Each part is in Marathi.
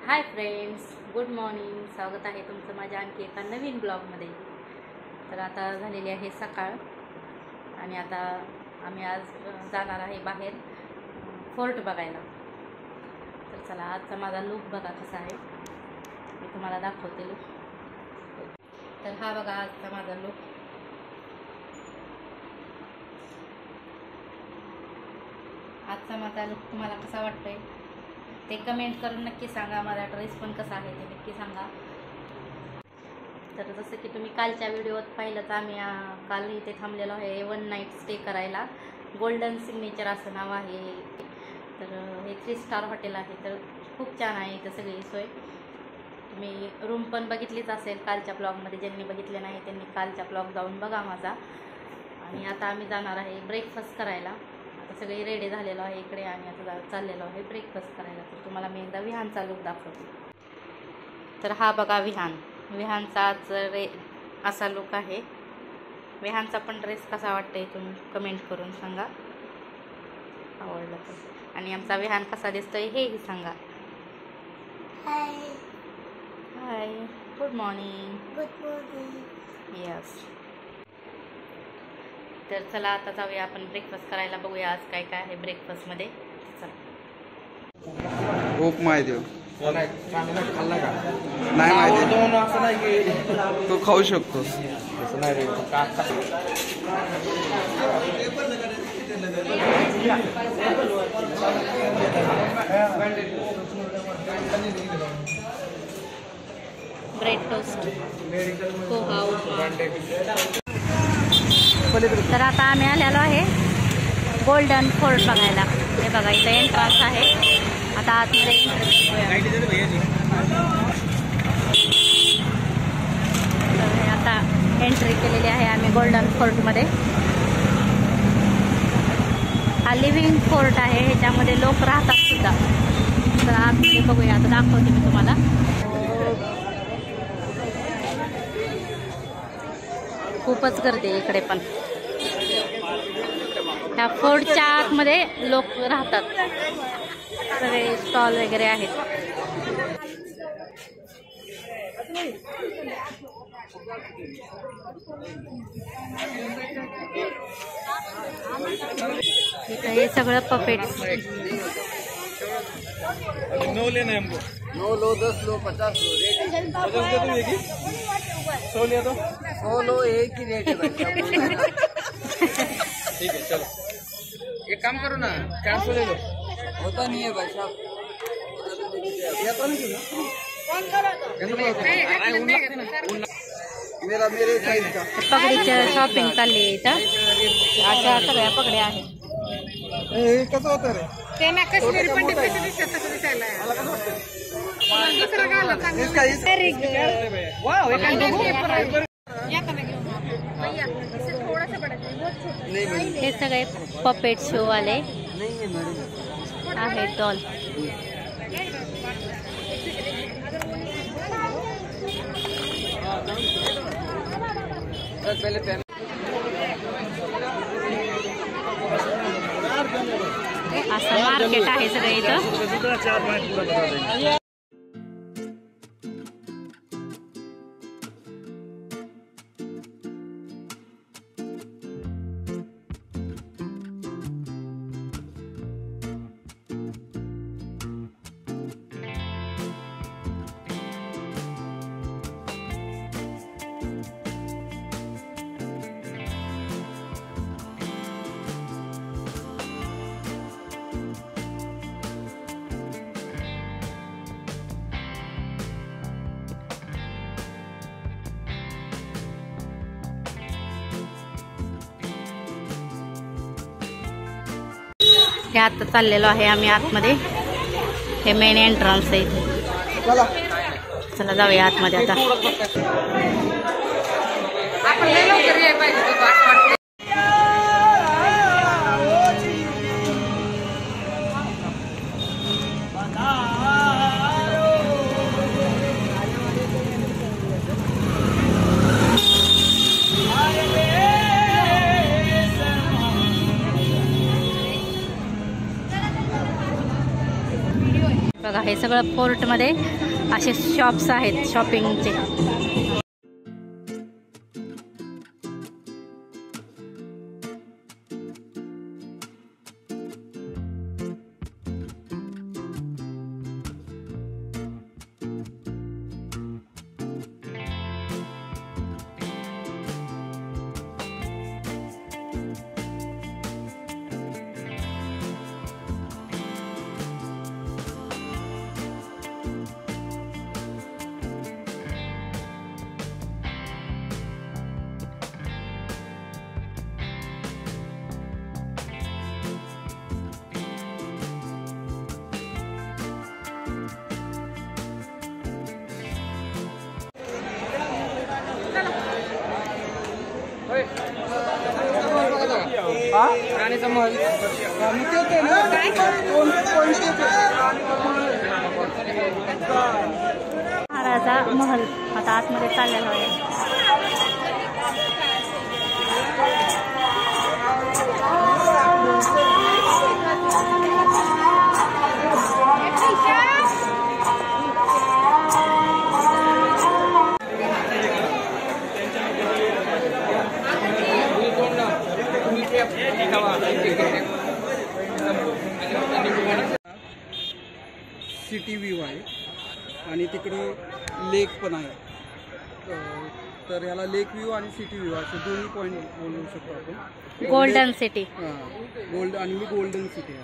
Hi friends, good morning. स्वागत आहे तुमचं माझ्या आणखी एका नवीन ब्लॉगमध्ये. तर आता झालेली आहे सकाळ आणि आता आम्ही आज जाणार आहे बाहेर फोर्ट बघायला. तर चला, आजचा माझा लुक बघा कसा आहे, मी तुम्हाला दाखवते लुक. तर हा बघा आजचा माझा लुक. आजचा माझा लुक तुम्हाला कसा वाटतोय ते कमेंट करून नक्की सांगा. माझा ड्रेस पण कसा आहे ते नक्की सांगा. तर जसं की तुम्ही कालच्या व्हिडिओत पाहिलंच, आम्ही काल इथे थांबलेलो आहे 1 नाईट स्टे करायला. गोल्डन सिग्नेचर असं नाव आहे. तर हे 3 स्टार हॉटेल आहे. तर खूप छान आहे इथं सगळी सोय. तुम्ही रूम पण बघितलीच असेल कालच्या ब्लॉगमध्ये. ज्यांनी बघितले नाही त्यांनी कालच्या ब्लॉग जाऊन बघा माझा. आणि आता आम्ही जाणार आहे ब्रेकफास्ट करायला. सगळे रेडी झालेलो आहे इकडे आणि आता चाललेलो आहे ब्रेकफास्ट करायला. तर तुम्हाला मी एकदा विहानचा लुक दाखवते. तर हा बघा विहानचा आज असा लुक आहे. विहानचा पण ड्रेस कसा वाटतंय तुम्ही कमेंट करून सांगा, आवडला तर. आणि आमचा विहान कसा दिसतोय हेही सांगा. Hi hi, good morning. Good morning. Yes. तर चला आता जाऊया आपण ब्रेकफास्ट करायला. बघूया आज काय काय आहे ब्रेकफास्टमध्ये. चला. उपमा आहे देव खाल्ला का नाही माहिती, दोन असं नाही की तो खाऊ शकतो. तसं नाही रे ब्रेड टोस्ट, पोहा, उपमा. तर आता आम्ही आलेलो आहे गोल्डन फोर्ट बघायला. हे बघा इथं एंट्रन्स आहे. आता आतमध्ये आता एंट्री केलेली आहे आम्ही गोल्डन फोर्टमध्ये. हा लिव्हिंग फोर्ट आहे, ह्याच्यामध्ये लोक राहतात सुद्धा. तर आतमध्ये बघूया, आता दाखवते मी तुम्हाला. खूपच गर्दी आहे इकडे पण. त्या फोर्टच्या आतमध्ये लोक राहतात. सगळे स्टॉल वगैरे आहेत. इथं हे सगळं पपेट्स. नो लेना हमको. 9 लो 10 लो 50 लो रेट 100 लिया तो 100 लो एक ही रेट है भाई. ठीक है चलो. एक काम करो ना, 400 ले लो. होता नहीं है भाई साहब. मेरा मेरे साइज का पगडीचं शॉपिंग चालली आहे इथं. अशा सगळ्या पगड्या आहेत. हे कसं होतं रे. ते ना काश्मीरी पंडित कसं दिसतं तसं दिसायला. दुसरं घाला चांगलं. वाह हे सगळे पपेट शो वाले आहेत. डॉल असं मार्केट आहे सगळं इथं. हे आता चाललेलो आहे आम्ही आतमध्ये. हे मेन एंट्रन्स आहे इथे. चला जाऊया आतमध्ये आता. बघा हे हे सगळं फोर्टमध्ये असे शॉप्स आहेत शॉपिंगचे. राणीचा महल महाराजा महल आता आतमध्ये चाललेलो आहे. सिटी व्ह्यू आहे आणि तिकडे लेक पण आहे. तर ह्याला लेक व्ह्यू आणि सिटी व्ह्यू असे दोन्ही पॉईंट बोलू शकतो आपण. गोल्डन सिटी, गोल्ड आणि ही गोल्डन सिटी आहे.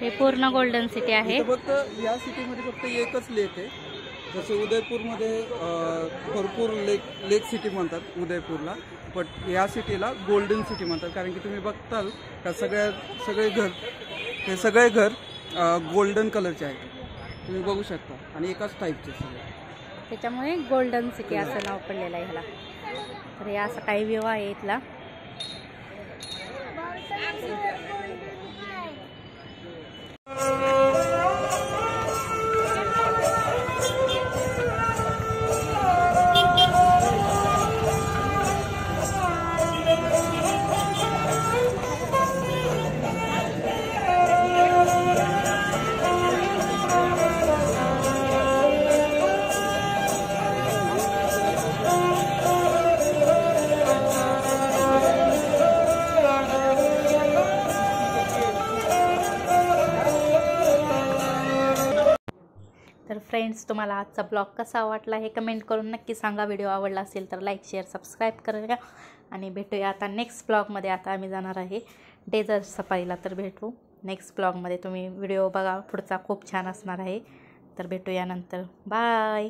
हे पूर्ण गोल्डन सिटी आहे. इथं फक्त या सिटीमध्ये फक्त एकच लेक आहे. जसं उदयपूरमध्ये भरपूर लेक सिटी म्हणतात उदयपूरला, बट या सिटीला गोल्डन सिटी म्हणतात. कारण की तुम्ही बघताल का सगळे घर गोल्डन कलरचे आहेत, तुम्ही बघू शकता, आणि एकाच टाईपचे सगळे, त्याच्यामुळे गोल्डन सिटी असं नाव पडलेलं आहे ह्याला. तर हे असं काही व्ह्यू आहे इथला. तर फ्रेंड्स, तुम्हाला आजचा ब्लॉग कसा वाटला हे कमेंट करून नक्की सांगा. व्हिडिओ आवडला असेल तर लाईक शेअर सबस्क्राईब करूया आणि भेटूया आता नेक्स्ट ब्लॉगमध्ये. आता आम्ही जाणार आहे डेझर्ट सफारीला, तर भेटू नेक्स्ट ब्लॉगमध्ये. तुम्ही व्हिडिओ बघा, पुढचा खूप छान असणार आहे. तर भेटूया नंतर. बाय.